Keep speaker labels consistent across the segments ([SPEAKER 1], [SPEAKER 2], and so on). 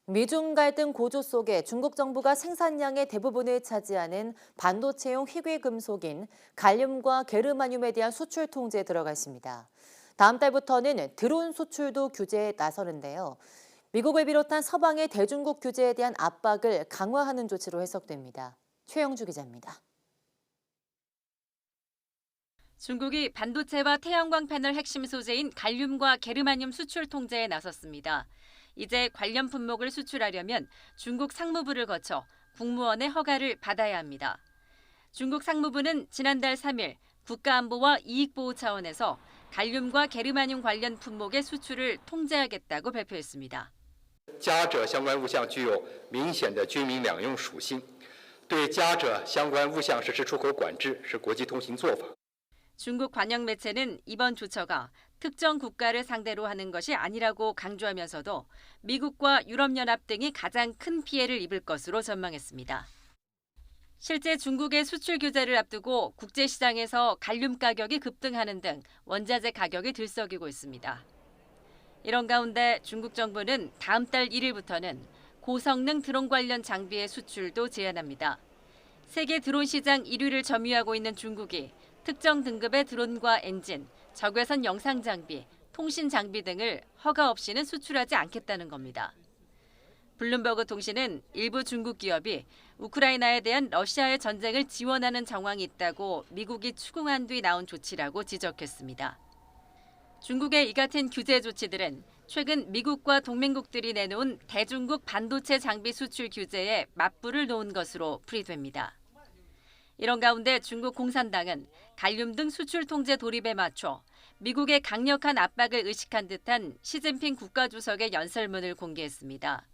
[SPEAKER 1] 미중 갈등 고조 속에 중국 정부가 생산량의 대부분을 차지하는 반도체용 희귀금속인 갈륨과 게르마늄에 대한 수출 통제에 들어가 있습니다. 다음 달부터는 드론 수출도 규제에 나서는데요. 미국을 비롯한 서방의 대중국 규제에 대한 압박을 강화하는 조치로 해석됩니다. 최영주 기자입니다.
[SPEAKER 2] 중국이 반도체와 태양광 패널 핵심 소재인 갈륨과 게르마늄 수출 통제에 나섰습니다. 이제 관련 품목을 수출하려면 중국 상무부를 거쳐 국무원의 허가를 받아야 합니다. 중국 상무부는 지난달 3일 국가안보와 이익보호 차원에서 갈륨과 게르마늄 관련 품목의 수출을 통제하겠다고 발표했습니다.
[SPEAKER 3] 加者相关物项具有明显的军民两用属性，对加者相关物项实施出口管制是国际通行做法。
[SPEAKER 2] 중국 관영 매체는 이번 조처가 특정 국가를 상대로 하는 것이 아니라고 강조하면서도 미국과 유럽연합 등이 가장 큰 피해를 입을 것으로 전망했습니다. 실제 중국의 수출 규제를 앞두고 국제시장에서 갈륨 가격이 급등하는 등 원자재 가격이 들썩이고 있습니다. 이런 가운데 중국 정부는 다음 달 1일부터는 고성능 드론 관련 장비의 수출도 제한합니다. 세계 드론 시장 1위를 점유하고 있는 중국이 특정 등급의 드론과 엔진, 적외선 영상 장비, 통신 장비 등을 허가 없이는 수출하지 않겠다는 겁니다. 블룸버그 통신은 일부 중국 기업이 우크라이나에 대한 러시아의 전쟁을 지원하는 정황이 있다고 미국이 추궁한 뒤 나온 조치라고 지적했습니다. 중국의 이 같은 규제 조치들은 최근 미국과 동맹국들이 내놓은 대중국 반도체 장비 수출 규제에 맞불을 놓은 것으로 풀이됩니다. 이런 가운데 중국 공산당은 갈륨 등 수출 통제 도입에 맞춰 미국의 강력한 압박을 의식한 듯한 시진핑 국가주석의 연설문을 공개했습니다.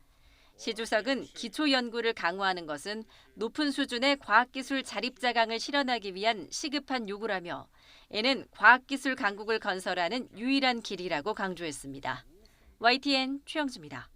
[SPEAKER 2] 시 주석은 기초 연구를 강화하는 것은 높은 수준의 과학기술 자립자강을 실현하기 위한 시급한 요구라며 이는 과학기술 강국을 건설하는 유일한 길이라고 강조했습니다. YTN 최영주입니다.